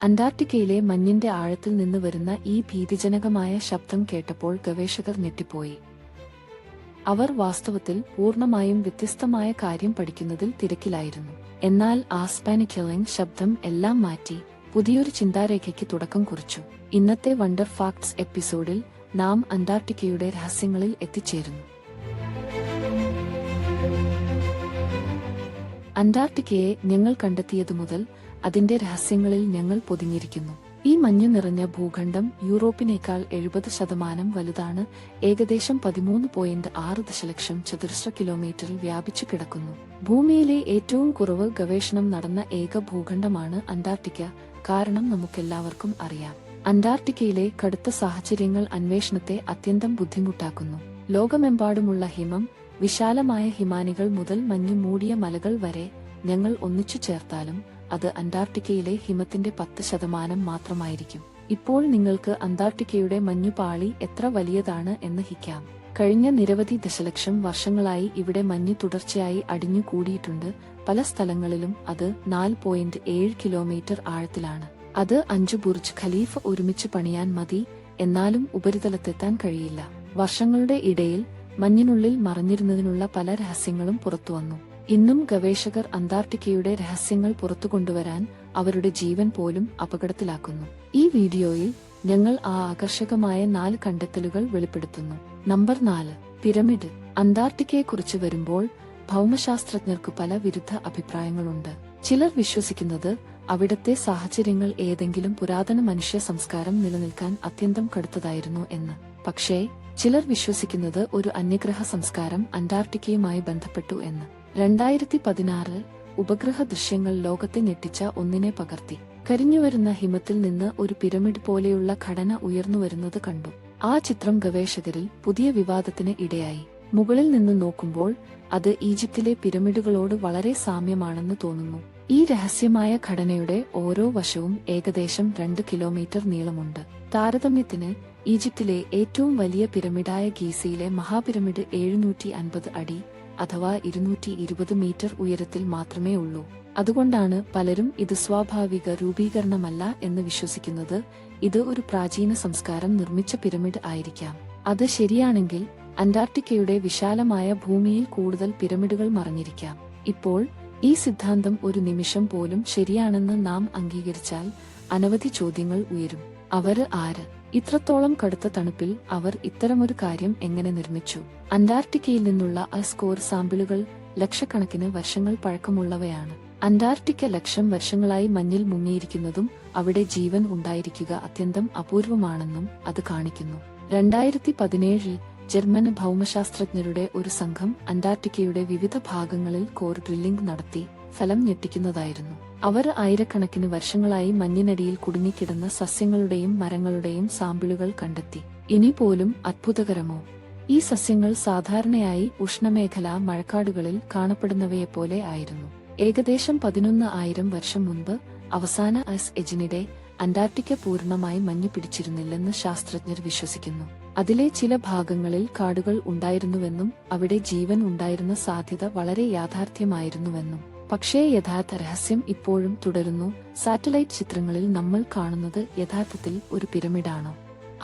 അന്റാർട്ടിക്കയിലെ മഞ്ഞിന്റെ ആഴത്തിൽ നിന്ന് വരുന്ന ഈ ഭീതിജനകമായ ശബ്ദം കേട്ടപ്പോൾ ഗവേഷകർ ഞെട്ടിപ്പോയി. അവർ വാസ്തവത്തിൽ പൂർണ്ണമായും വ്യത്യസ്തമായ കാര്യം പഠിക്കുന്നതിൽ തിരക്കിലായിരുന്നു. എന്നാൽ ആ സ്പാനിക് ശബ്ദം എല്ലാം മാറ്റി പുതിയൊരു ചിന്താരേഖയ്ക്ക് തുടക്കം കുറിച്ചു. ഇന്നത്തെ വണ്ടർ ഫാക്ട്സ് എപ്പിസോഡിൽ നാം അന്റാർട്ടിക്കയുടെ രഹസ്യങ്ങളിൽ എത്തിച്ചേരുന്നു. അന്റാർട്ടിക്കയെ ഞങ്ങൾ കണ്ടെത്തിയതു മുതൽ അതിന്റെ രഹസ്യങ്ങളിൽ ഞങ്ങൾ പൊതിഞ്ഞിരിക്കുന്നു. ഈ മഞ്ഞു നിറഞ്ഞ ഭൂഖണ്ഡം യൂറോപ്പിനേക്കാൾ 70% വലുതാണ്. ഏകദേശം 13.6 ദശലക്ഷം ചതുരശ്ര കിലോമീറ്ററിൽ വ്യാപിച്ചു കിടക്കുന്നു. ഭൂമിയിലെ ഏറ്റവും കുറവ് ഗവേഷണം നടന്ന ഏക ഭൂഖണ്ഡമാണ് അന്റാർട്ടിക്ക. കാരണം നമുക്കെല്ലാവർക്കും അറിയാം, അന്റാർട്ടിക്കയിലെ കടുത്ത സാഹചര്യങ്ങൾ അന്വേഷണത്തെ അത്യന്തം ബുദ്ധിമുട്ടാക്കുന്നു. ലോകമെമ്പാടുമുള്ള ഹിമം, വിശാലമായ ഹിമാനികൾ മുതൽ മഞ്ഞു മൂടിയ മലകൾ വരെ ഞങ്ങൾ ഒന്നിച്ചു ചേർത്താലും അത് അന്റാർട്ടിക്കയിലെ ഹിമത്തിന്റെ 10% മാത്രമായിരിക്കും. ഇപ്പോൾ നിങ്ങൾക്ക് അന്റാർട്ടിക്കയുടെ മഞ്ഞുപാളി എത്ര വലിയതാണ് എന്ന് ഹിക്കാം. കഴിഞ്ഞ നിരവധി ദശലക്ഷം വർഷങ്ങളായി ഇവിടെ മഞ്ഞ് തുടർച്ചയായി അടിഞ്ഞു കൂടിയിട്ടുണ്ട്. പല സ്ഥലങ്ങളിലും അത് 4.7 കിലോമീറ്റർ ആഴത്തിലാണ്. അത് 5 ബുർജ് ഖലീഫ ഒരുമിച്ച് പണിയാൻ മതി. എന്നാലും ഉപരിതലത്തെത്താൻ കഴിയില്ല. വർഷങ്ങളുടെ ഇടയിൽ മഞ്ഞിനുള്ളിൽ മറഞ്ഞിരുന്നതിനുള്ള പല രഹസ്യങ്ങളും പുറത്തുവന്നു. ഇന്നും ഗവേഷകർ അന്റാർട്ടിക്കയുടെ രഹസ്യങ്ങൾ പുറത്തുകൊണ്ടുവരാൻ അവരുടെ ജീവൻ പോലും അപകടത്തിലാക്കുന്നു. ഈ വീഡിയോയിൽ ഞങ്ങൾ ആ ആകർഷകമായ 4 കണ്ടെത്തലുകൾ വെളിപ്പെടുത്തുന്നു. Number 4, pyramid. അന്റാർട്ടിക്കയെക്കുറിച്ച് വരുമ്പോൾ ഭൗമശാസ്ത്രജ്ഞർക്ക് പല വിരുദ്ധ അഭിപ്രായങ്ങളുണ്ട്. ചിലർ വിശ്വസിക്കുന്നത് അവിടത്തെ സാഹചര്യങ്ങൾ ഏതെങ്കിലും പുരാതന മനുഷ്യ സംസ്കാരം നിലനിൽക്കാൻ അത്യന്തം കടുത്തതായിരുന്നു എന്ന്. പക്ഷേ ചിലർ വിശ്വസിക്കുന്നത് ഒരു അന്യഗ്രഹ സംസ്കാരം അന്റാർട്ടിക്കയുമായി ബന്ധപ്പെട്ടു എന്ന്. 2016 ഉപഗ്രഹ ദൃശ്യങ്ങൾ ലോകത്തെ ഞെട്ടിച്ച ഒന്നിനെ പകർത്തി. കരിഞ്ഞുവരുന്ന ഹിമത്തിൽ നിന്ന് ഒരു പിരമിഡ് പോലെയുള്ള ഘടന ഉയർന്നുവരുന്നത് കണ്ടു. ആ ചിത്രം ഗവേഷകരിൽ പുതിയ വിവാദത്തിന് ഇടയായി. മുകളിൽ നിന്ന് നോക്കുമ്പോൾ അത് ഈജിപ്തിലെ പിരമിഡുകളോട് വളരെ സാമ്യമാണെന്ന് തോന്നുന്നു. ഈ രഹസ്യമായ ഘടനയുടെ ഓരോ വശവും ഏകദേശം 2 കിലോമീറ്റർ നീളമുണ്ട്. താരതമ്യത്തിന് ഈജിപ്തിലെ ഏറ്റവും വലിയ പിരമിഡായ ഗീസയിലെ മഹാപിരമിഡ് 750 അടി അഥവാ 220 മീറ്റർ ഉയരത്തിൽ മാത്രമേ ഉള്ളൂ. അതുകൊണ്ടാണ് പലരും ഇത് സ്വാഭാവിക രൂപീകരണമല്ല എന്ന് വിശ്വസിക്കുന്നത്. ഇത് ഒരു പ്രാചീന സംസ്കാരം നിർമ്മിച്ച പിരമിഡ് ആയിരിക്കാം. അത് ശരിയാണെങ്കിൽ അന്റാർട്ടിക്കയുടെ വിശാലമായ ഭൂമിയിൽ കൂടുതൽ പിരമിഡുകൾ മറഞ്ഞിരിക്കാം. ഇപ്പോൾ ഈ സിദ്ധാന്തം ഒരു നിമിഷം പോലും ശരിയാണെന്ന് നാം അംഗീകരിച്ചാൽ അനവധി ചോദ്യങ്ങൾ ഉയരും. അവര് ആര്? ഇത്രത്തോളം കടുത്ത തണുപ്പിൽ അവർ ഇത്തരമൊരു കാര്യം എങ്ങനെ നിർമ്മിച്ചു? അന്റാർട്ടിക്കയിൽ നിന്നുള്ള സ്കോർ സാമ്പിളുകൾ ലക്ഷക്കണക്കിന് വർഷങ്ങൾ പഴക്കമുള്ളവയാണ്. അന്റാർട്ടിക്ക ലക്ഷം വർഷങ്ങളായി മഞ്ഞിൽ മുങ്ങിയിരിക്കുന്നതും അവിടെ ജീവൻ ഉണ്ടായിരിക്കുക അത്യന്തം അപൂർവമാണെന്നും അത് കാണിക്കുന്നു. 2017 ജർമ്മൻ ഭൗമശാസ്ത്രജ്ഞരുടെ ഒരു സംഘം അന്റാർട്ടിക്കയുടെ വിവിധ ഭാഗങ്ങളിൽ കോർ ഡ്രില്ലിംഗ് നടത്തി. ഫലം ഞെട്ടിക്കുന്നതായിരുന്നു. അവർ ആയിരക്കണക്കിന് വർഷങ്ങളായി മഞ്ഞിനടിയിൽ കുടുങ്ങിക്കിടന്ന സസ്യങ്ങളുടെയും മരങ്ങളുടെയും സാമ്പിളുകൾ കണ്ടെത്തി. ഇനി പോലും അത്ഭുതകരമോ? ഈ സസ്യങ്ങൾ സാധാരണയായി ഉഷ്ണമേഖലാ മഴക്കാടുകളിൽ കാണപ്പെടുന്നവയെപ്പോലെ ആയിരുന്നു. ഏകദേശം 11,000 വർഷം മുൻപ് അവസാന ഐസ് എജിനിടെ അന്റാർട്ടിക്ക പൂർണ്ണമായി മഞ്ഞ് പിടിച്ചിരുന്നില്ലെന്ന് ശാസ്ത്രജ്ഞർ വിശ്വസിക്കുന്നു. അതിലെ ചില ഭാഗങ്ങളിൽ കാടുകൾ ഉണ്ടായിരുന്നുവെന്നും അവിടെ ജീവൻ ഉണ്ടായിരുന്ന സാധ്യത വളരെ യാഥാർത്ഥ്യമായിരുന്നുവെന്നും. പക്ഷേ യഥാർത്ഥ രഹസ്യം ഇപ്പോഴും തുടരുന്നു. സാറ്റലൈറ്റ് ചിത്രങ്ങളിൽ നമ്മൾ കാണുന്നത് യഥാർത്ഥത്തിൽ ഒരു പിരമിഡാണോ?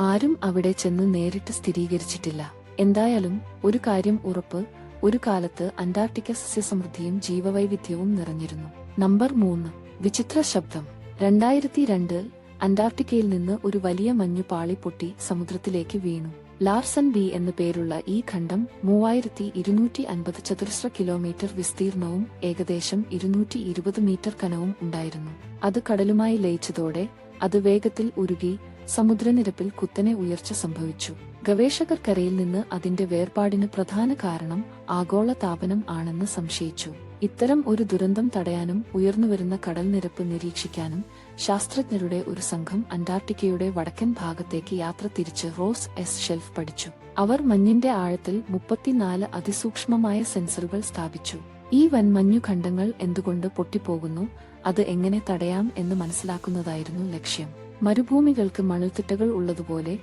ആരും അവിടെ ചെന്ന് നേരിട്ട് സ്ഥിരീകരിച്ചിട്ടില്ല. എന്തായാലും ഒരു കാര്യം ഉറപ്പ്, ഒരു കാലത്ത് അന്റാർട്ടിക്ക സസ്യസമൃദ്ധിയും ജീവവൈവിധ്യവും നിറഞ്ഞിരുന്നു. നമ്പർ 3, വിചിത്ര ശബ്ദം. 2002 അന്റാർട്ടിക്കയിൽ നിന്ന് ഒരു വലിയ മഞ്ഞുപാളി പൊട്ടി സമുദ്രത്തിലേക്ക് വീണു. ലാർസൻ ബി എന്നു പേരുള്ള ഈ ഖണ്ഡം 3250 ചതുരശ്ര കിലോമീറ്റർ വിസ്തീർണവും ഏകദേശം 220 മീറ്റർ കനവും ഉണ്ടായിരുന്നു. അത് കടലുമായി ലയിച്ചതോടെ അത് വേഗത്തിൽ ഉരുകി സമുദ്രനിരപ്പിൽ കുത്തനെ ഉയർച്ച സംഭവിച്ചു. ഗവേഷകർക്കരയിൽ നിന്ന് അതിന്റെ വേർപാടിന് പ്രധാന കാരണം ആഗോള താപനം ആണെന്ന് സംശയിച്ചു. ഇത്തരം ഒരു ദുരന്തം തടയാനും ഉയർന്നുവരുന്ന കടൽനിരപ്പ് നിരീക്ഷിക്കാനും ശാസ്ത്രജ്ഞരുടെ ഒരു സംഘം അന്റാർട്ടിക്കയുടെ വടക്കൻ ഭാഗത്തേക്ക് യാത്ര തിരിച്ച് റോസ് എസ് ഷെൽഫ് പഠിച്ചു. അവർ മഞ്ഞിന്റെ ആഴത്തിൽ 34 അതിസൂക്ഷ്മമായ സെൻസറുകൾ സ്ഥാപിച്ചു. ഈ വൻമഞ്ഞു ഖണ്ഡങ്ങൾ എന്തുകൊണ്ട് പൊട്ടിപ്പോകുന്നു, അത് എങ്ങനെ തടയാം എന്ന് മനസ്സിലാക്കുന്നതായിരുന്നു ലക്ഷ്യം. മരുഭൂമികൾക്ക് മണൽത്തിട്ടകൾ ഉള്ളതുപോലെ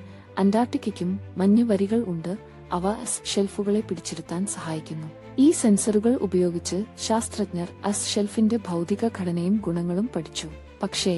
അന്റാർട്ടിക്കയ്ക്കും മഞ്ഞുവരികൾ ഉണ്ട്. അവ ഷെൽഫുകളെ പിടിച്ചിരുത്താൻ സഹായിക്കുന്നു. ഈ സെൻസറുകൾ ഉപയോഗിച്ച് ശാസ്ത്രജ്ഞർ ഷെൽഫിന്റെ ഭൗതിക ഘടനയും ഗുണങ്ങളും പഠിച്ചു. പക്ഷേ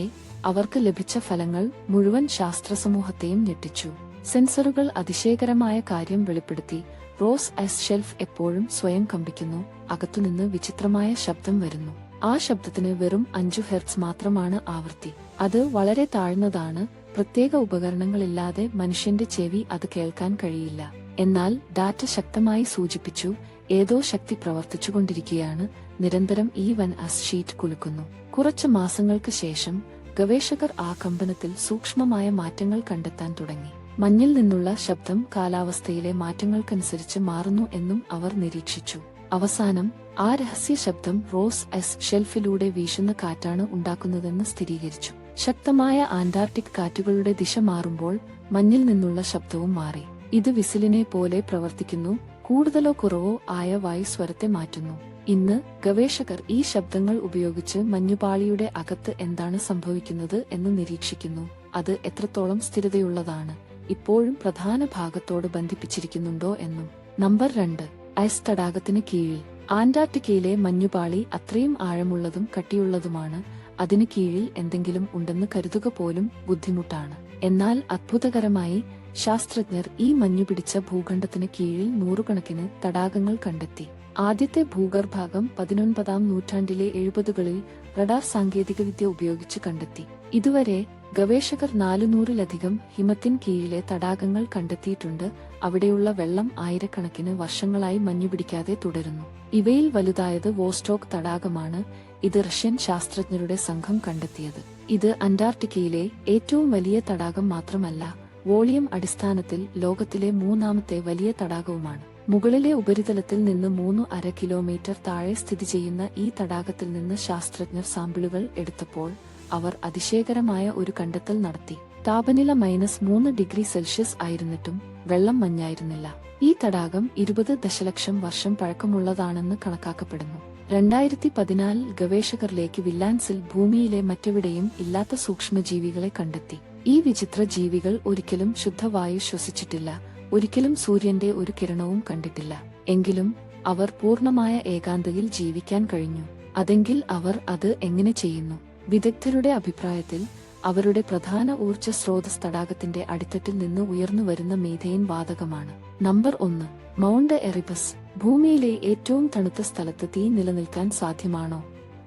അവർക്ക് ലഭിച്ച ഫലങ്ങൾ മുഴുവൻ ശാസ്ത്രസമൂഹത്തെയും ഞെട്ടിച്ചു. സെൻസറുകൾ അതിശയകരമായ കാര്യം വെളിപ്പെടുത്തി. റോസ് ഐസ് ഷെൽഫ് എപ്പോഴും സ്വയം കമ്പിക്കുന്നു. അകത്തുനിന്ന് വിചിത്രമായ ശബ്ദം വരുന്നു. ആ ശബ്ദത്തിന് വെറും 5 ഹെർട്സ് മാത്രമാണ് ആവൃത്തി. അത് വളരെ താഴ്ന്നതാണ്. പ്രത്യേക ഉപകരണങ്ങളില്ലാതെ മനുഷ്യന്റെ ചെവി അത് കേൾക്കാൻ കഴിയില്ല. എന്നാൽ ഡാറ്റ ശക്തമായി സൂചിപ്പിച്ചു, ഏതോ ശക്തി പ്രവർത്തിച്ചുകൊണ്ടിരിക്കുകയാണ്. നിരന്തരം ഈ വൻ ഐസ് ഷീറ്റ് കുലുക്കുന്നു. കുറച്ച് മാസങ്ങൾക്ക് ശേഷം ഗവേഷകർ ആ കമ്പനത്തിൽ സൂക്ഷ്മമായ മാറ്റങ്ങൾ കണ്ടെത്താൻ തുടങ്ങി. മഞ്ഞിൽ നിന്നുള്ള ശബ്ദം കാലാവസ്ഥയിലെ മാറ്റങ്ങൾക്കനുസരിച്ച് മാറുന്നു എന്നും അവർ നിരീക്ഷിച്ചു. അവസാനം ആ രഹസ്യ ശബ്ദം റോസ് ഐസ് ഷെൽഫിലൂടെ വീശുന്ന കാറ്റാണ് ഉണ്ടാക്കുന്നതെന്ന് സ്ഥിരീകരിച്ചു. ശക്തമായ ആന്റാർട്ടിക് കാറ്റുകളുടെ ദിശ മാറുമ്പോൾ മഞ്ഞിൽ നിന്നുള്ള ശബ്ദവും മാറി. ഇത് വിസിലിനെ പോലെ പ്രവർത്തിക്കുന്നു. കൂടുതലോ കുറവോ ആയ വായുസ്വരത്തെ മാറ്റുന്നു. ഇന്ന് ഗവേഷകർ ഈ ശബ്ദങ്ങൾ ഉപയോഗിച്ച് മഞ്ഞുപാളിയുടെ അകത്ത് എന്താണ് സംഭവിക്കുന്നത് എന്ന് നിരീക്ഷിക്കുന്നു. അത് എത്രത്തോളം സ്ഥിരതയുള്ളതാണ്, ഇപ്പോഴും പ്രധാന ഭാഗത്തോട് ബന്ധിപ്പിച്ചിരിക്കുന്നുണ്ടോ എന്നും. നമ്പർ 2. ഐസ് തടാകത്തിന് കീഴിൽ. ആന്റാർട്ടിക്കയിലെ മഞ്ഞുപാളി അത്രയും ആഴമുള്ളതും കട്ടിയുള്ളതുമാണ്. അതിന് കീഴിൽ എന്തെങ്കിലും ഉണ്ടെന്ന് കരുതുക പോലും ബുദ്ധിമുട്ടാണ്. എന്നാൽ അത്ഭുതകരമായി ശാസ്ത്രജ്ഞർ ഈ മഞ്ഞുപിടിച്ച ഭൂഖണ്ഡത്തിന് കീഴിൽ നൂറുകണക്കിന് തടാകങ്ങൾ കണ്ടെത്തി. ആദ്യത്തെ ഭൂഗർഭാഗം 19ാം നൂറ്റാണ്ടിലെ 70കളിൽ റഡാർ സാങ്കേതികവിദ്യ ഉപയോഗിച്ച് കണ്ടെത്തി. ഇതുവരെ ഗവേഷകർ 400-ലധികം ഹിമത്തിന് കീഴിലെ തടാകങ്ങൾ കണ്ടെത്തിയിട്ടുണ്ട്. അവിടെയുള്ള വെള്ളം ആയിരക്കണക്കിന് വർഷങ്ങളായി മഞ്ഞുപിടിക്കാതെ തുടരുന്നു. ഇവയിൽ വലുതായത് വോസ്റ്റോക്ക് തടാകമാണ്. ഇത് റഷ്യൻ ശാസ്ത്രജ്ഞരുടെ സംഘം കണ്ടെത്തിയത്. ഇത് അന്റാർട്ടിക്കയിലെ ഏറ്റവും വലിയ തടാകം മാത്രമല്ല, വോളിയം അടിസ്ഥാനത്തിൽ ലോകത്തിലെ 3ാമത്തെ വലിയ തടാകവുമാണ്. മുകളിലെ ഉപരിതലത്തിൽ നിന്ന് 3.5 കിലോമീറ്റർ താഴെ സ്ഥിതി ചെയ്യുന്ന ഈ തടാകത്തിൽ നിന്ന് ശാസ്ത്രജ്ഞർ സാമ്പിളുകൾ എടുത്തപ്പോൾ അവർ അതിശയകരമായ ഒരു കണ്ടെത്തൽ നടത്തി. താപനില -3 ഡിഗ്രി സെൽഷ്യസ് ആയിരുന്നിട്ടും വെള്ളം മഞ്ഞായിരുന്നില്ല. ഈ തടാകം 20 ദശലക്ഷം വർഷം പഴക്കമുള്ളതാണെന്ന് കണക്കാക്കപ്പെടുന്നു. 2014 ഗവേഷകർ ലേക്ക് വില്ലാൻസിൽ ഭൂമിയിലെ മറ്റെവിടെയും ഇല്ലാത്ത സൂക്ഷ്മജീവികളെ കണ്ടെത്തി. ഈ വിചിത്ര ജീവികൾ ഒരിക്കലും ശുദ്ധവായു ശ്വസിച്ചിട്ടില്ല, ഒരിക്കലും സൂര്യന്റെ ഒരു കിരണവും കണ്ടിട്ടില്ല. എങ്കിലും അവർ പൂർണ്ണമായ ഏകാന്തതയിൽ ജീവിക്കാൻ കഴിഞ്ഞു. അതെങ്കിൽ അവർ അത് എങ്ങനെ ചെയ്യുന്നു? വിദഗ്ധരുടെ അഭിപ്രായത്തിൽ അവരുടെ പ്രധാന ഊർജ്ജ സ്രോതസ് തടാകത്തിന്റെ അടിത്തട്ടിൽ നിന്ന് ഉയർന്നുവരുന്ന മീഥെയ്ൻ വാതകമാണ്. നമ്പർ 1. Mount Erebus. ഭൂമിയിലെ ഏറ്റവും തണുത്ത സ്ഥലത്ത് തീ നിലനിൽക്കാൻ സാധ്യമാണോ?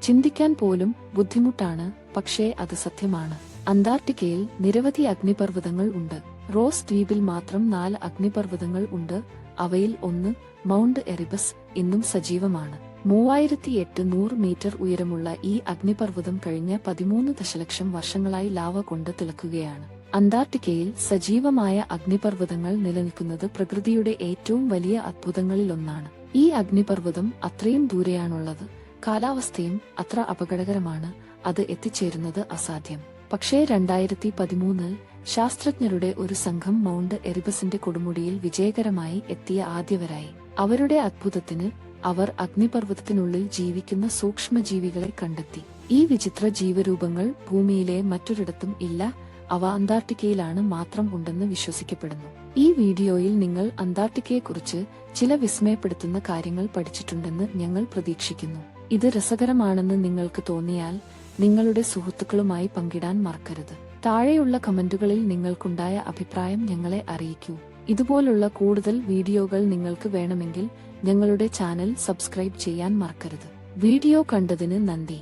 ചിന്തിക്കാൻ പോലും ബുദ്ധിമുട്ടാണ്, പക്ഷേ അത് സത്യമാണ്. അന്റാർട്ടിക്കയിൽ നിരവധി അഗ്നിപർവ്വതങ്ങൾ ഉണ്ട്. റോസ് ദ്വീപിൽ മാത്രം 4 അഗ്നിപർവ്വതങ്ങൾ ഉണ്ട്. അവയിൽ ഒന്ന് മൗണ്ട് എറിബസ് ഇന്നും സജീവമാണ്. 3800 മീറ്റർ ഉയരമുള്ള ഈ അഗ്നിപർവ്വതം കഴിഞ്ഞ 13 ദശലക്ഷം വർഷങ്ങളായി ലാവ കൊണ്ട് തിളക്കുകയാണ്. അന്റാർട്ടിക്കയിൽ സജീവമായ അഗ്നിപർവ്വതങ്ങൾ നിലനിൽക്കുന്നത് പ്രകൃതിയുടെ ഏറ്റവും വലിയ അത്ഭുതങ്ങളിലൊന്നാണ്. ഈ അഗ്നിപർവ്വതം അത്രയും ദൂരെയാണുള്ളത്. കാലാവസ്ഥയും അത്ര അപകടകരമാണ്. അത് എത്തിച്ചേരുന്നത് അസാധ്യം. പക്ഷേ 2013 ശാസ്ത്രജ്ഞരുടെ ഒരു സംഘം മൗണ്ട് എറിബസിന്റെ കൊടുമുടിയിൽ വിജയകരമായി എത്തിയ ആദ്യവരായി. അവരുടെ അത്ഭുതത്തിന് അവർ അഗ്നിപർവ്വതത്തിനുള്ളിൽ ജീവിക്കുന്ന സൂക്ഷ്മജീവികളെ കണ്ടെത്തി. ഈ വിചിത്ര ജീവരൂപങ്ങൾ ഭൂമിയിലെ മറ്റൊരിടത്തും ഇല്ല. അവ അന്റാർട്ടിക്കയിലാണ് മാത്രം ഉണ്ടെന്ന് വിശ്വസിക്കപ്പെടുന്നു. ഈ വീഡിയോയിൽ നിങ്ങൾ അന്റാർട്ടിക്കയെക്കുറിച്ച് ചില വിസ്മയപ്പെടുത്തുന്ന കാര്യങ്ങൾ പഠിച്ചിട്ടുണ്ടെന്ന് ഞങ്ങൾ പ്രതീക്ഷിക്കുന്നു. ഇത് രസകരമാണെന്ന് നിങ്ങൾക്ക് തോന്നിയാൽ നിങ്ങളുടെ സുഹൃത്തുക്കളുമായി പങ്കിടാൻ മറക്കരുത്. താഴെയുള്ള കമന്റുകളിൽ നിങ്ങൾക്കുണ്ടായ അഭിപ്രായം ഞങ്ങളെ അറിയിക്കൂ. ഇതുപോലുള്ള കൂടുതൽ വീഡിയോകൾ നിങ്ങൾക്ക് വേണമെങ്കിൽ ഞങ്ങളുടെ ചാനൽ സബ്സ്ക്രൈബ് ചെയ്യാൻ മറക്കരുത്. വീഡിയോ കണ്ടതിന് നന്ദി.